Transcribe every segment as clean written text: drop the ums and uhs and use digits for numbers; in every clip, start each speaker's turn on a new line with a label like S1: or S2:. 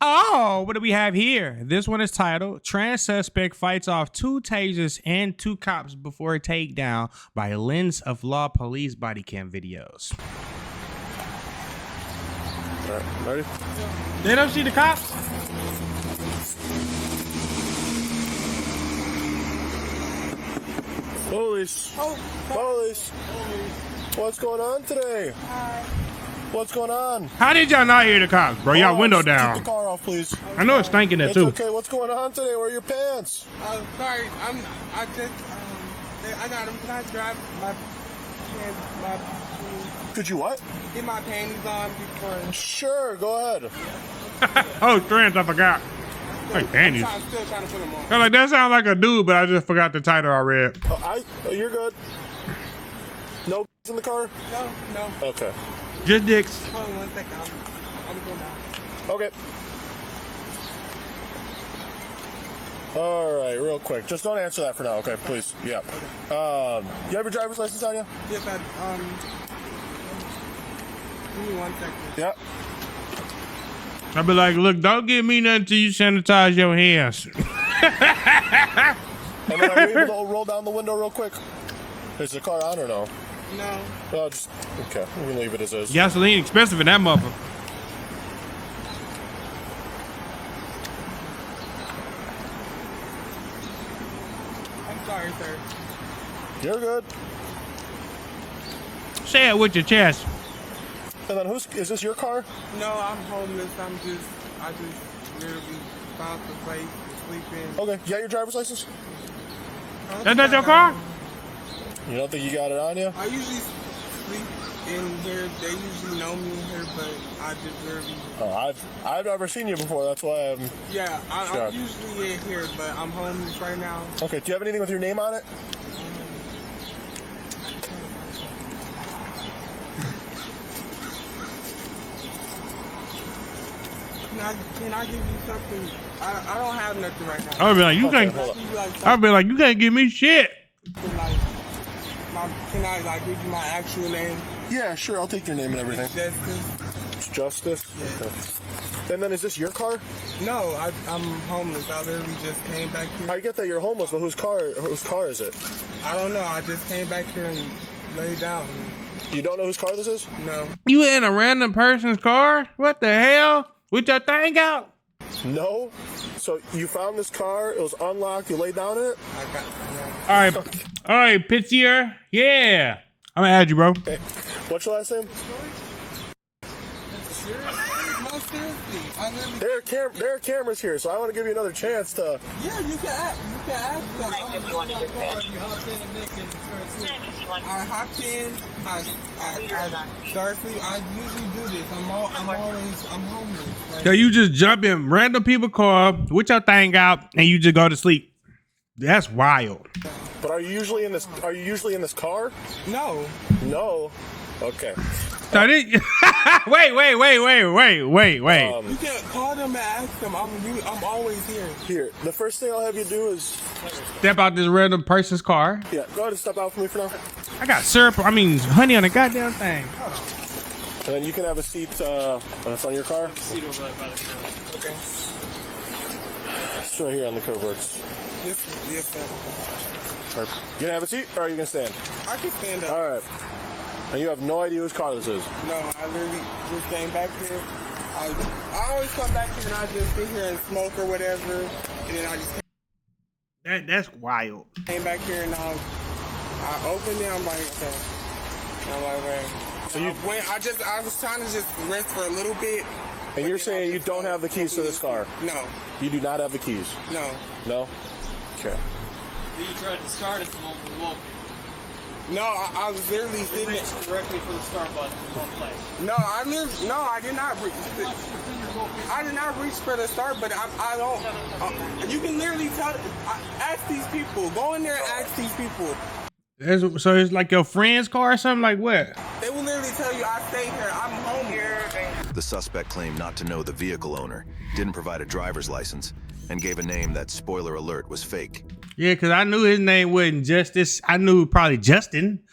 S1: Oh, what do we have here? This one is titled Trans Suspect Fights Off 2 Tasers and 2 Cops Before a Takedown by Lens of Law Police Body Cam Videos.
S2: All right, ready?
S1: They don't see the cops?
S2: Police. Police. What's going on today? What's going on?
S1: How did y'all not hear the cops, bro? Y'all window down.
S2: Keep the car off, please.
S1: I know it's stinking there too.
S2: Okay, what's going on today? Where are your pants?
S3: Sorry, I got them. Can I drive my
S2: Could you what?
S3: get my panties on before?
S2: Sure, go ahead.
S1: Oh, trans, I forgot. Like panties.
S3: I'm still trying to put them on.
S1: I'm like, that sounds like a dude, but I just forgot the title I read.
S2: You're good. No in the car?
S3: No.
S2: Okay.
S1: Just dicks.
S3: Hold on 1 second. I'm going down.
S2: Okay. All right, real quick. Just don't answer that for now, okay? Please. Yeah. You have your driver's license on you?
S3: Yes, give me 1 second.
S2: Yeah.
S1: I'll be like, look, don't give me nothing till you sanitize your hands.
S2: And then are you able to roll down the window real quick? Is the car on or no?
S3: No.
S2: No, just, okay. We can leave it as is.
S1: Gasoline expensive in that motherfucker.
S3: I'm sorry, sir.
S2: You're good.
S1: Say it with your chest.
S2: And then is this your car?
S3: No, I'm homeless. I just literally found the place to sleep in.
S2: Okay. You got your driver's license?
S1: That's not your car?
S2: You don't think you got it on you?
S3: I usually sleep in here. They usually know me in here, but I just literally.
S2: Oh, I've never seen you before. That's why I'm.
S3: Yeah, I'm
S2: shocked.
S3: usually in here, but I'm homeless right now.
S2: Okay. Do you have anything with your name on it?
S3: Can I give you something? I don't have nothing right now.
S1: I'll be like, you can't. I'll be like, you can't give me shit.
S3: Can I give you my actual name?
S2: Yeah, sure. I'll take your name and everything.
S3: Justice.
S2: It's Justice?
S3: Yeah.
S2: Okay. And then is this your car?
S3: No, I'm homeless. I literally just came back here.
S2: I get that you're homeless, but whose car is it?
S3: I don't know. I just came back here and laid down.
S2: You don't know whose car this is?
S3: No.
S1: You in a random person's car? What the hell? With your thing out?
S2: No. So you found this car, it was unlocked, you laid down in it?
S3: I got
S1: All right, Pitzier. Yeah. I'm gonna add you, bro.
S2: Okay. What's your last name?
S3: No, seriously. I literally.
S2: There are cameras here, so I want to give you another chance to.
S3: Yeah, you can ask. I hopped in. I started. I usually do this. I'm homeless. Like,
S1: So you just jump in random people's car with your thing out and you just go to sleep. That's wild.
S2: But are you usually in this car?
S3: no.
S2: No. Okay.
S1: So this, wait.
S3: You can call them and ask them. I'm always here.
S2: Here, the first thing I'll have you do is.
S1: Step out this random person's car.
S2: Yeah, go ahead and step out for me for now.
S1: I got honey on the goddamn thing.
S2: And then you can have a seat that's on your car.
S3: Okay.
S2: It's right here on the curb works.
S3: Yes, sir.
S2: You gonna have a seat or are you gonna stand?
S3: I can stand up.
S2: Alright. And you have no idea whose car this is?
S3: No, I literally just came back here. I always come back here and I just sit here and smoke or whatever. And then I just
S1: That's wild.
S3: came back here and I opened it. I'm like, okay. And I'm like, man. So I was trying to just rest for a little bit.
S2: And you're saying you don't have the keys to this car?
S3: No.
S2: You do not have the keys?
S3: No.
S2: No? Okay.
S4: You tried to start it from over the wall.
S3: No, I was literally sitting
S4: Reached directly for the start button in one place.
S3: No, I did not reach. I did not reach for the start, but I don't. You can literally tell. Ask these people. Go in there and ask these people.
S1: So it's like your friend's car or something? Like what?
S3: They will literally tell you I stay here. I'm home here.
S5: The suspect claimed not to know the vehicle owner, didn't provide a driver's license, and gave a name that, spoiler alert, was fake.
S1: Yeah, because I knew his name wasn't Justice. I knew probably Justin.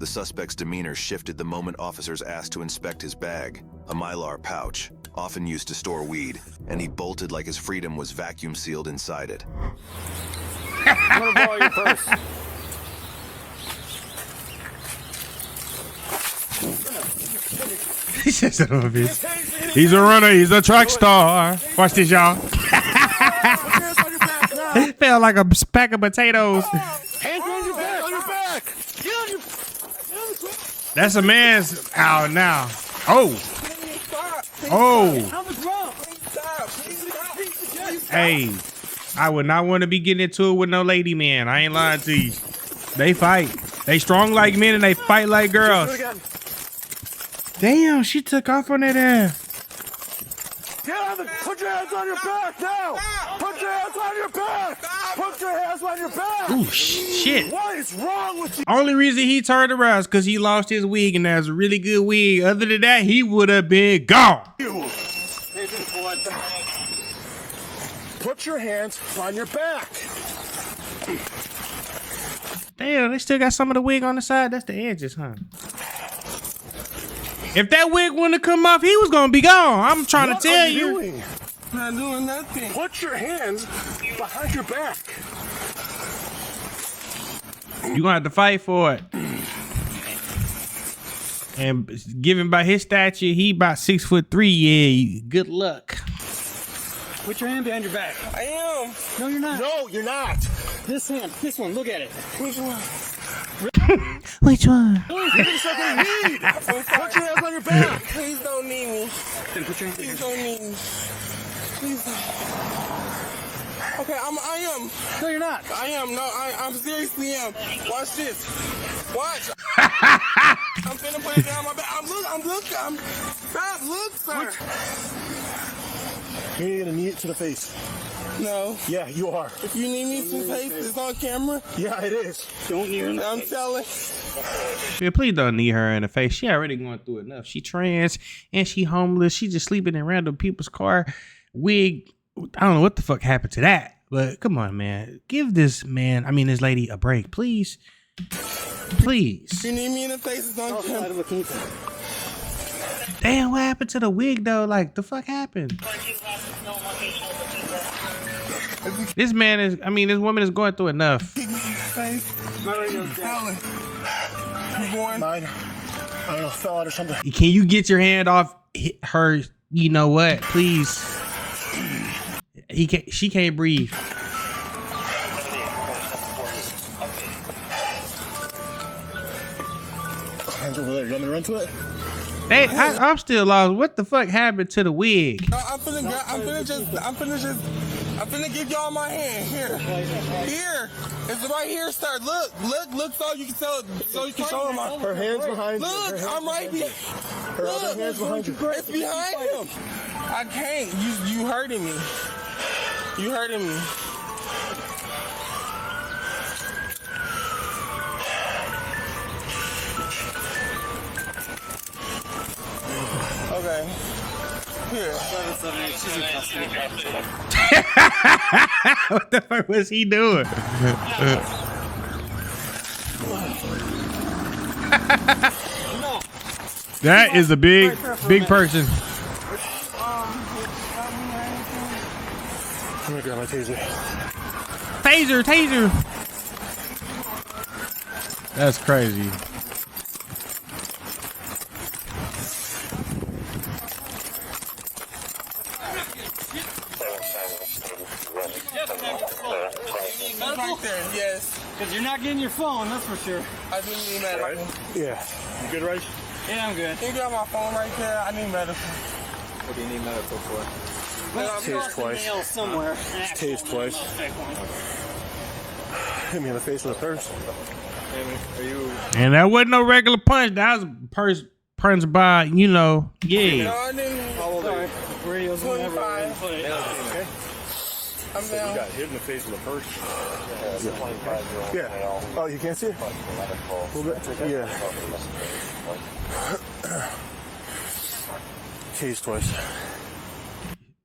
S5: The suspect's demeanor shifted the moment officers asked to inspect his bag, a Mylar pouch, often used to store weed, and he bolted like his freedom was vacuum sealed inside it.
S2: I'm gonna borrow your purse.
S1: He's a runner. He's a track star. Watch this, y'all. It felt like a pack of potatoes.
S2: Hands on your back. On your back. Get on your.
S1: That's a man's out now. Oh. Oh. Hey, I would not want to be getting into it with no lady man. I ain't lying to you. They fight. They strong like men and they fight like girls. Damn, she took off on that ass.
S2: Put your hands on your back now. Put your hands on your back. Put your hands on your back.
S1: Ooh, shit.
S2: What is wrong with you?
S1: Only reason he turned around is because he lost his wig, and that's a really good wig. Other than that, he would have been gone.
S2: Put your hands on your back.
S1: Damn, they still got some of the wig on the side. That's the edges, huh? If that wig wouldn't have come off, he was gonna be gone. I'm trying to tell you.
S2: Doing?
S3: Not doing nothing.
S2: Put your hands behind your back.
S1: You're gonna have to fight for it. And given by his stature, he about 6'3". Yeah, good luck.
S4: Put your hand behind your back.
S3: I am.
S4: No, you're not.
S2: No, you're not.
S4: This hand. This one. Look at it.
S3: Which one?
S1: Which one?
S2: You're gonna start getting need. Put your hands on your back.
S3: Please don't need me.
S4: Then put your hand
S3: Please don't need me. Please don't. Okay, I am.
S4: No, you're not.
S3: I am. No, I'm seriously am. Watch this. Watch. I'm finna put it down my back. Stop, look, sir.
S2: You're gonna knee it to the face.
S3: No.
S2: Yeah, you are.
S3: If you need me to face, it's on camera.
S2: Yeah, it is.
S4: Don't knee her in the
S3: I'm
S4: face.
S3: telling.
S1: Yeah, please don't knee her in the face. She already going through enough. She trans and she homeless. She just sleeping in random people's car. Wig. I don't know what the fuck happened to that. But come on, man. Give this man, this lady a break, please. Please.
S3: If you need me in the face, it's on camera.
S1: Damn, what happened to the wig though? Like, the fuck happened? This man is, this woman is going through enough.
S3: Face. Telling. You going?
S2: Mine. I don't know, fell out or something.
S1: Can you get your hand off her? You know what? Please. She can't breathe.
S2: Hands over there. You want me to run to it?
S1: I'm still lost. What the fuck happened to the wig?
S3: No, I'm finna give y'all my hand. Here. It's right here, sir. Look, so you can show them my.
S2: Her hands behind you.
S3: Look, I'm right here.
S2: Her other hands behind you.
S3: It's behind him. I can't. You hurting me. You hurting me. Okay. Here.
S1: What the fuck was he doing? That is a big person.
S2: I'm gonna grab my taser.
S1: Taser. That's crazy.
S3: Right there, yes.
S4: Because you're not getting your phone, that's for sure.
S3: I do need medical.
S2: Yeah. You good, Rice?
S4: Yeah, I'm good.
S3: You got my phone right there. I need medical.
S5: What do you need medical for?
S2: Tased twice.
S4: Nail somewhere.
S2: Tased twice. Hit me in the face with a purse.
S5: Are you...
S1: And that wasn't no regular punch. That was a punch by, yeah.
S3: No, I didn't.
S4: How old are you? Radio's
S3: 25. I'm down.
S2: You got hit in the face with a purse. Yeah. Oh, you can't see it? A little bit? Yeah. Tased twice.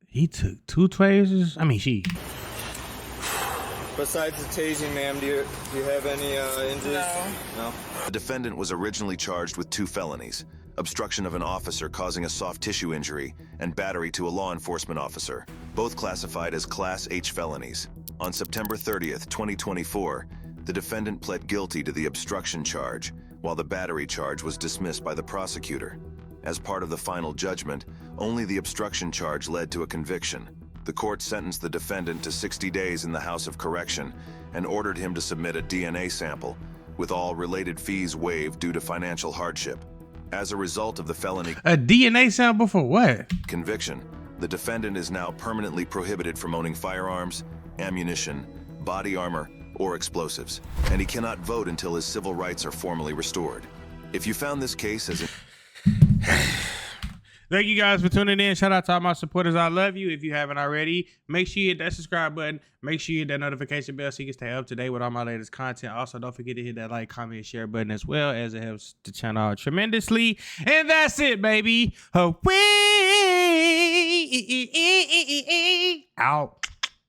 S1: He took 2 tasers. She.
S6: Besides the tasing, ma'am, do you have any injuries?
S3: No.
S6: No?
S5: The defendant was originally charged with 2 felonies: obstruction of an officer causing a soft tissue injury and battery to a law enforcement officer, both classified as Class H felonies. On September 30th, 2024, the defendant pled guilty to the obstruction charge, while the battery charge was dismissed by the prosecutor. As part of the final judgment, only the obstruction charge led to a conviction. The court sentenced the defendant to 60 days in the House of Correction and ordered him to submit a DNA sample, with all related fees waived due to financial hardship. As a result of the felony
S1: A DNA sample for what?
S5: conviction, the defendant is now permanently prohibited from owning firearms, ammunition, body armor, or explosives, and he cannot vote until his civil rights are formally restored. If you found this case as
S1: Thank you guys for tuning in. Shout out to all my supporters. I love you. If you haven't already, make sure you hit that subscribe button. Make sure you hit that notification bell so you can stay up to date with all my latest content. Also, don't forget to hit that like, comment, and share button as well, as it helps the channel out tremendously. And that's it, baby. Away. Out.